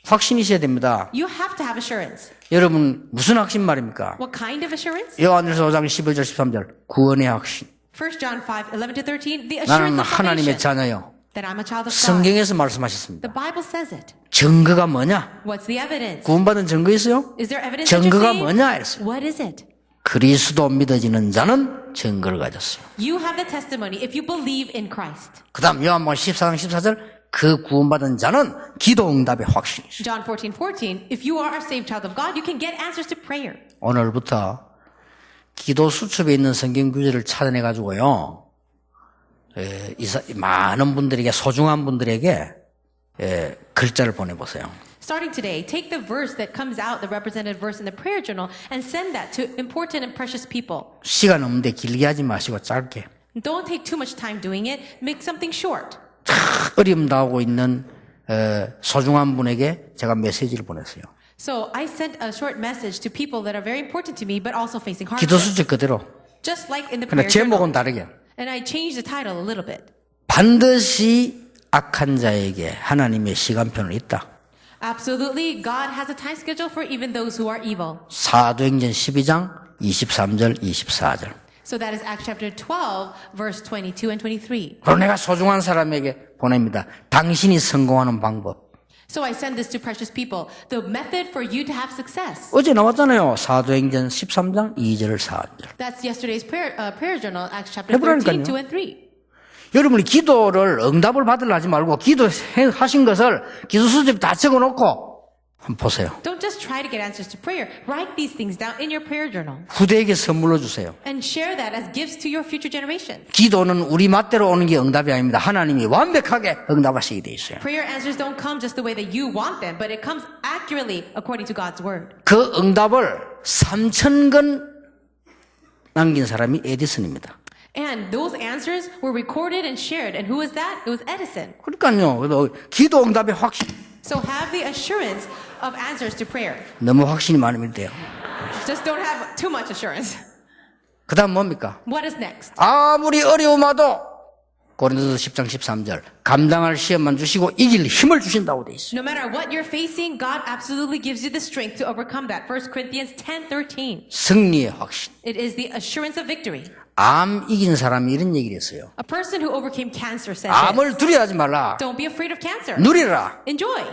확신이 있어야 됩니다. You have to have assurance. 여러분 무슨 확신 말입니까? What kind of assurance? 요한일서 5장 11절 13절 구원의 확신. 1 John 5, 11 to 13, the assurance 나는 of 하나님의 salvation. 자녀요. That I'm a child of God. 성경에서 말씀하셨습니다. The Bible says it. 증거가 뭐냐? What's the evidence? 구원받은 증거 있어요? Is there evidence that you're 증거가 saved? 뭐냐? 이랬어요. What is it? 그리스도 믿어지는 자는 증거를 가졌어요. You have the testimony if you believe in Christ. 그 다음 요한복음 14장 14절 그 구원받은 자는 기도 응답의 확신이 있어요. John 14:14, if you are a saved child of God, you can get answers to prayer. 오늘부터 기도 수첩에 있는 성경 구절을 찾아내 가지고요. 많은 분들에게 소중한 분들에게 글자를 보내보세요. Starting today, take the verse that comes out, the represented verse in the prayer journal, and send that to important and precious people. 시간 없는데 길게 하지 마시고 짧게. Don't take too much time doing it. Make something short. 어려움 당하고 있는 소중한 분에게 제가 메시지를 보냈어요. So I sent a short message to people that are very important to me, but also facing 기도 hardship. 수첩 그대로. Just like in the 그러나 prayer 제목은 journal. 다르게. And I changed the title a little bit. 반드시 악한 자에게 하나님의 시간표는 있다. Absolutely, God has a time schedule for even those who are evil. 사도행전 12장 23절 24절. So that is Acts chapter 12, verse 22 and 23. 그리고 내가 소중한 사람에게 보냅니다. 당신이 성공하는 방법. So I send this to precious people. The method for you to have success. 어제 나왔잖아요. 사도행전 13장 2절 4절. That's yesterday's prayer journal, Acts chapter 13, 해보라니까요. 2 and 3. 여러분이 기도를 응답을 받으려 하지 말고 기도하신 것을 기도 수첩에 다 적어놓고 한번 보세요. Don't just try to get answers to prayer. Write these things down in your prayer journal 후대에게 선물로 주세요. and share that as gifts to your future generations. 기도는 우리 맛대로 오는 게 응답이 아닙니다. 하나님이 완벽하게 응답하시게 돼 있어요. Prayer answers don't come just the way that you want them, but it comes accurately according to God's word. 그 응답을 3,000건 남긴 사람이 에디슨입니다. And those answers were recorded and shared. And who was that? It was Edison. 그러니까요. 그래도 기도 응답의 확신. So have the assurance of answers to prayer. 너무 확신이 많으면 돼요. Just don't have too much assurance. 그 다음 뭡니까? What is next? 아무리 어려움하도 고린도서 10장 13절 감당할 시험만 주시고 이길 힘을 주신다고 돼 있어요. No matter what you're facing, God absolutely gives you the strength to overcome that. 1 Corinthians 10:13. 승리의 확신. It is the assurance of victory. 암 이긴 사람이 이런 얘기를 했어요. A person who overcame cancer said this. 암을 두려워하지 말라. Don't be afraid of cancer. 누리라. Enjoy.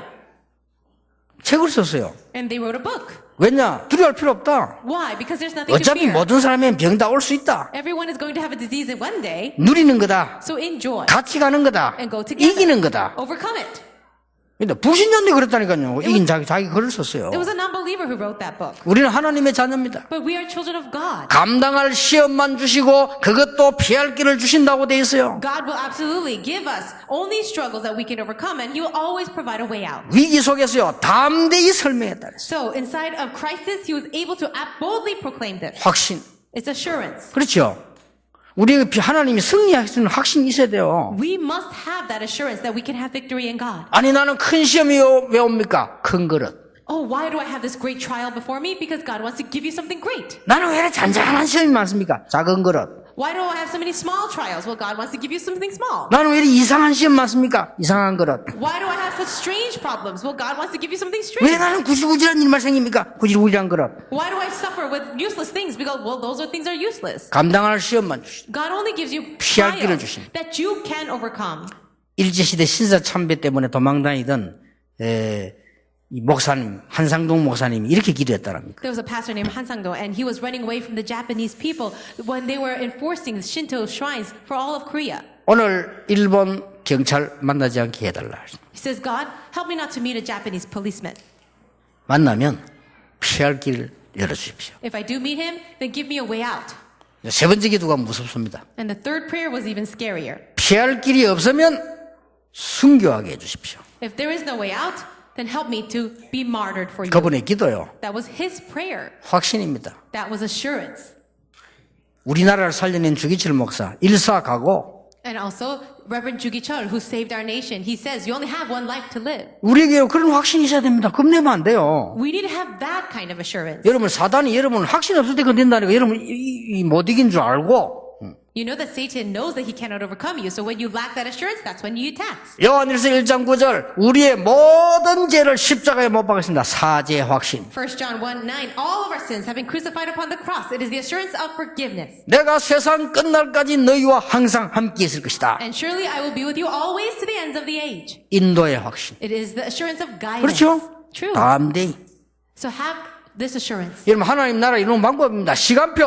책을 썼어요. And they wrote a book. 왜냐? 두려워할 필요 없다. Why? Because there's nothing to 어차피 fear. 모든 사람에는 병 다 올 수 있다. Everyone is going to have a disease in one day. 누리는 거다. So enjoy. 같이 가는 거다. And go together. 이기는 거다. Overcome it. 근데 불신자들이 그랬다니까요. 이긴 자기 글을 썼어요. It was a non-believer who wrote that book. 우리는 하나님의 자녀입니다. But we are children of God. 감당할 시험만 주시고 그것도 피할 길을 주신다고 돼 있어요. God will absolutely give us only struggles that we can overcome, and He will always provide a way out. 위기 속에서요. 담대히 설명했다 그랬어요. So, inside of crisis, He was able to boldly proclaim this. 확신. It's assurance. 그렇죠. 우리에게 하나님이 승리하시는 확신이 있어야 돼요. We must have that assurance that we can have victory in God. 아니 나는 큰 시험이 왜 옵니까? 큰 그릇. Oh, why do I have this great trial before me? Because God wants to give you something great. 나는 왜 이렇게 잔잔한 시험이 많습니까? 작은 그릇. Why do I have so many small trials? Well, God wants to give you something small. 나는 왜 이렇게 이상한 시험 많습니까? 이상한 그릇. Why do I have such strange problems? Well, God wants to give you something 왜 strange. 나는 구질구질한 일만 생깁니까? 구질구질한 그릇. Why do I suffer with useless things? Because, well, those are things are useless. 감당할 시험만 주시다. God only gives you 피할 길을 trials 주십니다. that you can overcome. 일제시대 신사참배 때문에 도망다니던 이 목사님, 한상동 목사님이 이렇게 기도했다랍니다. There was a pastor named Han Sang-do, and he was running away from the Japanese people when they were enforcing the Shinto shrines for all of Korea. 오늘 일본 경찰 만나지 않게 해달라. He says, God, help me not to meet a Japanese policeman. 만나면 피할 길을 열어주십시오. If I do meet him, then give me a way out. 세 번째 기도가 무섭습니다. And the third prayer was even scarier. 피할 길이 없으면 순교하게 해주십시오. If there is no way out, then help me to be martyred for you. 그분의 기도요. That was his prayer. 확신입니다. That was assurance. 우리나라를 살려낸 주기철 목사 일사가고 And also, Reverend Jugi Chul, who saved our nation, he says, you only have one life to live. 우리에게 그런 확신이 있어야 됩니다. 겁내면 안 돼요. We need to have that kind of assurance. 여러분 사단이 여러분 확신 없을 때 건든다니까 여러분 못 이긴 줄 알고 You know that Satan knows that he cannot overcome you. So when you lack that assurance, that's when you attack. 요한일서 1장 9절 우리의 모든 죄를 십자가에 못 박았습니다. 사죄 확신. 1 John 1:9, all of our sins have been crucified upon the cross. It is the assurance of forgiveness. 내가 세상 끝날까지 너희와 항상 함께 있을 것이다. And surely I will be with you always to the ends of the age. 인도의 확신. It is the assurance of guidance. 그렇죠? True. 담대히. So have this assurance. 여러분 하나님 나라 이루는 방법입니다. 시간표,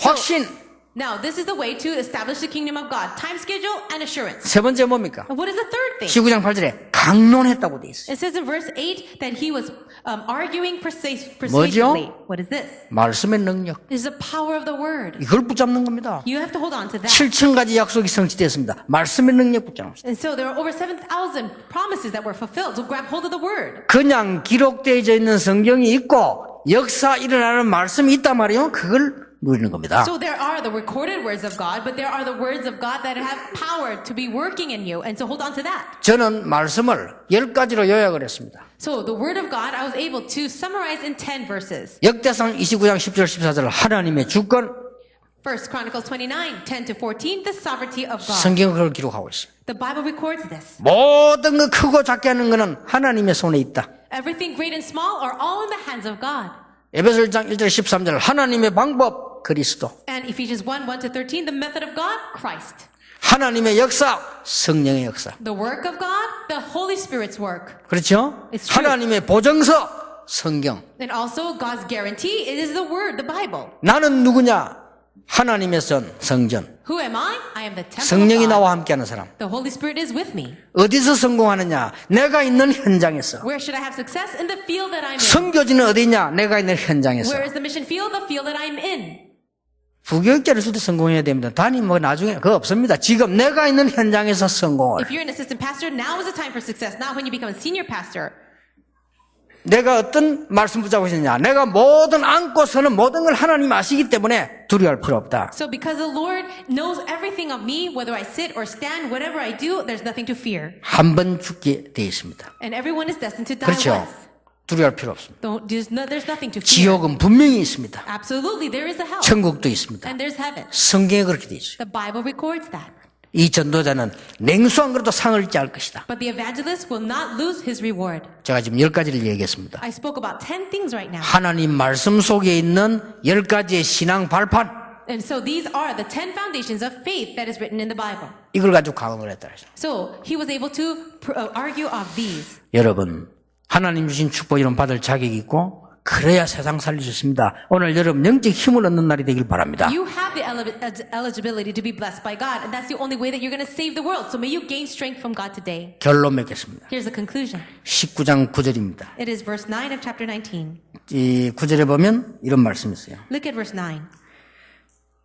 확신. Now, this is the way to establish the kingdom of God. Time schedule and assurance. 세 번째 뭡니까? And what is the third thing? 19장 8절에 강론했다고 돼 있어요. It says in verse 8 that he was arguing persuasively. 뭐죠? What is this? 말씀의 능력. It is the power of the word. 이걸 붙잡는 겁니다. You have to hold on to that. 7,000가지 약속이 성취되었습니다. 말씀의 능력 붙잡는 겁니다. And so there are over 7,000 promises that were fulfilled. So grab hold of the word. 그냥 기록되어져 있는 성경이 있고 역사 일어나는 말씀이 있단 말이에요. 그걸 누리는 겁니다. So there are the recorded words of God, but there are the words of God that have power to be working in you. And so hold on to that. 저는 말씀을 10가지로 요약을 했습니다. So the word of God, I was able to summarize in 10 verses. 역대상 29장 10절 14절 하나님의 주권, First Chronicles 29, 10 to 14, the sovereignty of God. 성경은 그걸 기록하고 있어요. The Bible records this. 모든 거 크고 작게 하는 것은 하나님의 손에 있다. Everything great and small are all in the hands of God. 에베소 1장 1절 13절 하나님의 방법 그리스도, And Ephesians 1, 1 to 13, the method of God, Christ. 하나님의 역사 성령의 역사. The work of God, the Holy Spirit's work. 그렇죠? It's true. 하나님의 보증서 성경. And also God's guarantee, it is the word, the Bible. 나는 누구냐? 하나님의 선 성전. Who am I? I am the temple 성령이 of God. 나와 함께하는 사람. The Holy Spirit is with me. 어디서 성공하느냐? 내가 있는 현장에서. Where should I have success? In the field that I'm in. 선교지는 어디냐? 내가 있는 현장에서. Where is the mission field? The field that I'm in. 부교육자를 쓸 때 성공해야 됩니다. 단임 뭐 나중에 그거 없습니다. 지금 내가 있는 현장에서 성공을. If you're an assistant pastor, now is the time for success. Not when you become a senior pastor. 내가 어떤 말씀 붙잡고 있느냐? 내가 모든 안고서는 모든 걸 하나님 아시기 때문에 두려워할 필요 없다. So because the Lord knows everything of me, whether I sit or stand, whatever I do, there's nothing to fear. 한 번 죽게 돼 있습니다. And everyone is destined to die 그렇죠? once. 두려워할 필요 없습니다. There's nothing to fear. 지옥은 분명히 있습니다. Absolutely, there is a hell. 천국도 있습니다. And there's heaven. 성경에 그렇게 돼 있어요. The Bible records that. 이 전도자는 냉수한 그릇도 상을 짤 것이다. But the evangelist will not lose his reward. 제가 지금 10가지를 얘기했습니다. I spoke about 10 things right now. 하나님 말씀 속에 있는 10가지의 신앙 발판. And so these are the 10 foundations of faith that is written in the Bible. 이걸 가지고 강언을 했다. So he was able to argue of these. 여러분, 하나님 주신 축복 이런 받을 자격이 있고 그래야 세상 살릴 수 있습니다. 오늘 여러분 영적 힘을 얻는 날이 되길 바랍니다. You have the eligibility to be blessed by God, and that's the only way that you're going to save the world. So may you gain strength from God today. 결론 맺겠습니다. Here's the conclusion. 19장 9절입니다. It is verse 9 of chapter 19. 이 9절에 보면 이런 말씀이 있어요. Look at verse 9.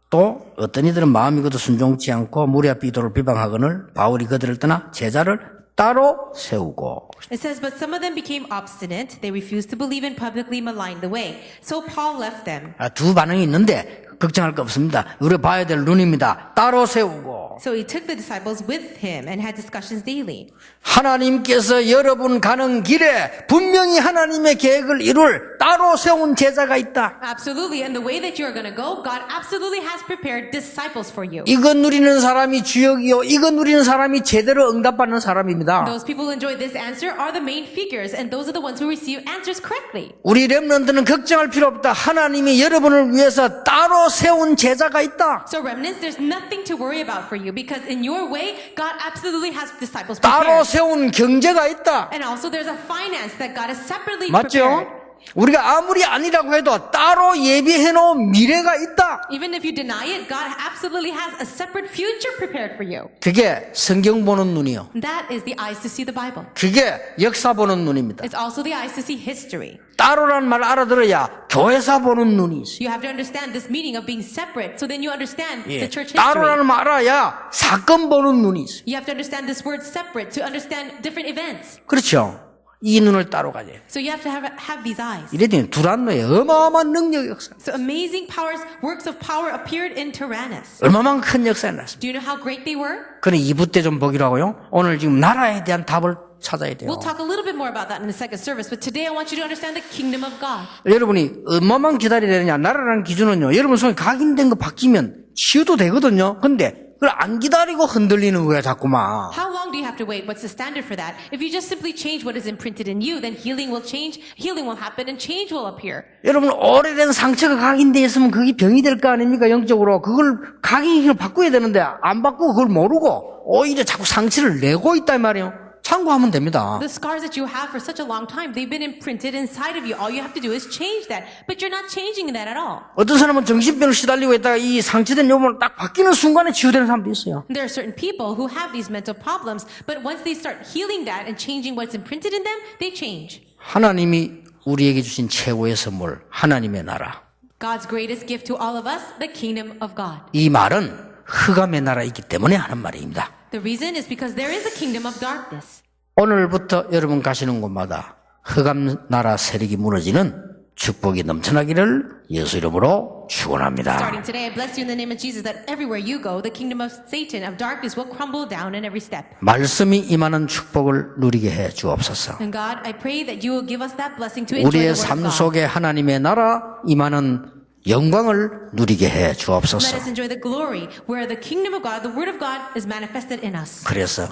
또 어떤 이들은 마음이 그도 순종치 않고 무리 앞 이도를 비방하거늘 바울이 그들을 떠나 제자를 따로 세우고. It says, but some of them became obstinate. They refused to believe and publicly maligned the way. So Paul left them. 두 반응이 있는데 걱정할 거 없습니다. 우리 봐야 될 눈입니다. 따로 세우고 So he took the disciples with him and had discussions daily. 하나님께서 여러분 가는 길에 분명히 하나님의 계획을 이룰 따로 세운 제자가 있다. Absolutely. And the way that you're going to go, God absolutely has prepared disciples for you. 이거 누리는 사람이 주역이요. 이거 누리는 사람이 제대로 응답받는 사람입니다. Those people who enjoy this answer are the main figures, and those are the ones who receive answers correctly. 우리 렘넌트는 걱정할 필요 없다. 하나님이 여러분을 위해서 따로 세운 제자가 있다. So remnants, there's nothing to worry about for you because in your way, God absolutely has disciples 따로 prepared. 세운 경제가 있다. And also there's a finance that God has separately 맞죠? prepared. 우리가 아무리 아니라고 해도 따로 예비해 놓은 미래가 있다. Even if you deny it, God absolutely has a separate future prepared for you. 그게 성경 보는 눈이요. That is the eyes to see the Bible. 그게 역사 보는 눈입니다. It's also the eyes to see history. 따로란 말 알아들어야 교회사 보는 눈이 있어요. You have to understand this meaning of being separate, so then you understand the church history. 따로라는 말 알아야 사건 보는 눈이 있어요. You have to understand this word separate to understand different events. 그렇죠. 이 눈을 따로 가져요. So you have to have these eyes. 이랬더니 두란노의 어마어마한 능력 역사. So amazing powers, works of power appeared in Tyrannus. 얼마만 큰 역사가 났습니다. Do you know how great they were? 그래 2부 때 좀 보기로 하고요. 오늘 지금 나라에 대한 답을 찾아야 돼요. We'll talk a little bit more about that in the second service, but today I want you to understand the kingdom of God. 여러분이 얼마만 기다려야 되느냐. 나라라는 기준은요. 여러분 손에 각인된 거 바뀌면 치유도 되거든요. 근데 그걸 안 기다리고 흔들리는 거야 자꾸만. How long do you have to wait? What's the standard for that? If you just simply change what is imprinted in you, then healing will change, healing will happen, and change will appear. 여러분 오래된 상처가 각인되어 있으면 그게 병이 될 거 아닙니까 영적으로. 그걸 각인을 바꿔야 되는데 안 바꾸고 그걸 모르고 오히려 자꾸 상처를 내고 있다 이 말이에요. 참고하면 됩니다. The scars that you have for such a long time, they've been imprinted inside of you. All you have to do is change that. But you're not changing that at all. 어떤 사람은 정신병을 시달리고 있다가 이 상처된 요번을 딱 바뀌는 순간에 치유되는 사람도 있어요. There are certain people who have these mental problems, but once they start healing that and changing what's imprinted in them, they change. 하나님이 우리에게 주신 최고의 선물, 하나님의 나라. God's greatest gift to all of us, the kingdom of God. 이 말은 흑암의 나라이기 때문에 하는 말입니다. The reason is because there is a kingdom of darkness. 오늘부터 여러분 가시는 곳마다 흑암 나라 세력이 무너지는 축복이 넘쳐나기를 예수 이름으로 축원합니다. Starting today, I bless you in the name of Jesus that everywhere you go, the kingdom of Satan, of darkness will crumble down in every step. 말씀이 임하는 축복을 누리게 해 주옵소서. And God, I pray that you will give us that blessing to enjoy 우리의 the word 삶 of God. 속에 하나님의 나라 임하는 영광을 누리게 해 Let 주옵소서. us enjoy the glory where the kingdom of God, the word of God, is manifested in us. 그래서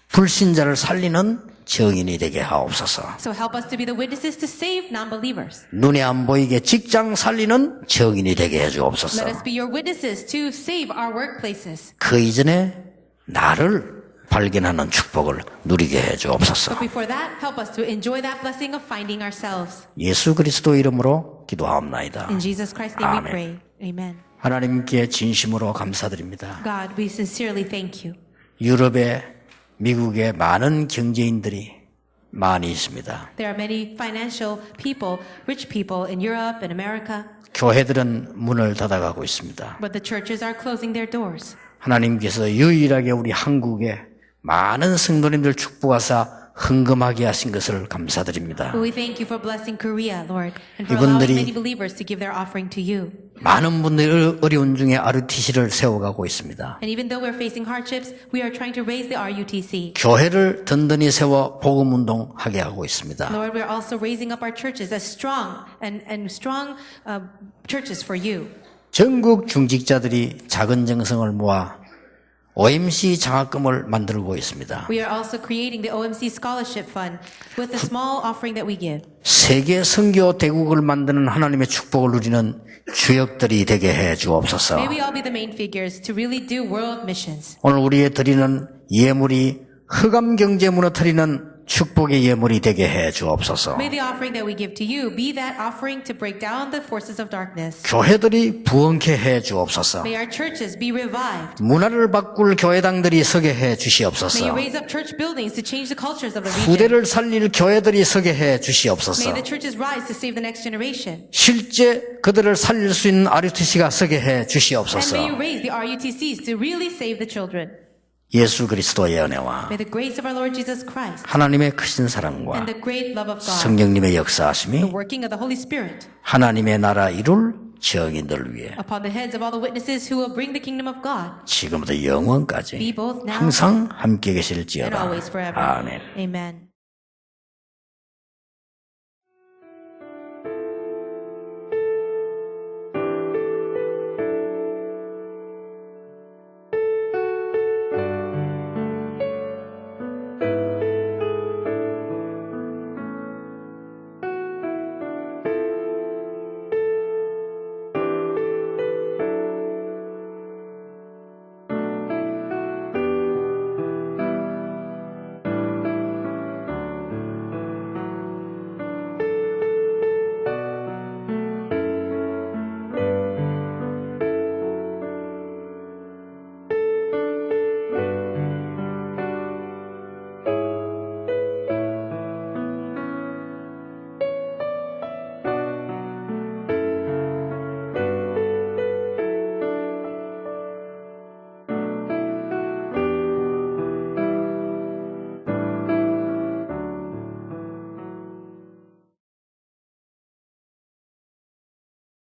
불신자를 살리는 증인이 되게 하옵소서. So help us to be the witnesses to save non-believers. 눈에 안 보이게 직장 살리는 증인이 되게 해 Let 주옵소서. us be your witnesses to save our workplaces. 그 이전에 나를 발견하는 축복을 누리게 해 주옵소서. But before that, help us to enjoy that blessing of finding ourselves. 예수 그리스도 이름으로 기도하옵나이다. In Jesus Christ's name we 아멘. pray. Amen. 하나님께 진심으로 감사드립니다. God, we sincerely thank you. 유럽에 미국에 많은 경제인들이 많이 있습니다. There are many financial people, rich people in Europe and America, 교회들은 문을 닫아가고 있습니다. but the churches are closing their doors. 하나님께서 유일하게 우리 한국에 많은 성도님들 축복하사 흥금하게 하신 것을 감사드립니다. But we thank you for blessing Korea, Lord, and for allowing 이분들이 many believers to give their offering to you. 많은 분들이 어려운 중에 RUTC를 세워가고 있습니다. And even though we're facing hardships, we are trying to raise the RUTC. 교회를 든든히 세워 복음운동하게 하고 있습니다. Lord, we're also raising up our churches as strong and strong churches for you. 전국 중직자들이 작은 정성을 모아 OMC 장학금을 만들고 있습니다. We are also creating the OMC Scholarship Fund with the small offering that we give. 세계 선교 대국을 만드는 하나님의 축복을 누리는 주역들이 되게 해 주옵소서. May we all be the main figures to really do world missions. 오늘 우리의 드리는 예물이 흑암 경제 무너뜨리는 축복의 예물이 되게 해 주옵소서. May the offering that we give to you be that offering to break down the forces of darkness. 교회들이 부흥케 해 주옵소서. May our churches be revived. 문화를 바꿀 교회당들이 서게 해 May you 주시옵소서. raise up church buildings to change the cultures of the region. 후대를 살릴 교회들이 서게 해 May 주시옵소서. the churches rise to save the next generation. 실제 그들을 살릴 수 있는 RUTC가 서게 해 And may you 주시옵소서. raise the RUTCs to really save the children. 예수 그리스도의 은혜와 May the grace of our Lord Jesus Christ 하나님의 크신 사랑과 and the great love of God, 성령님의 the 역사하심이 working of the Holy Spirit, 하나님의 나라 이룰 증인들 위해 upon the heads of all the witnesses who will bring the kingdom of God, 지금부터 영원까지 be both now 항상 함께 and 계실지어다. always forever. 아멘. Amen.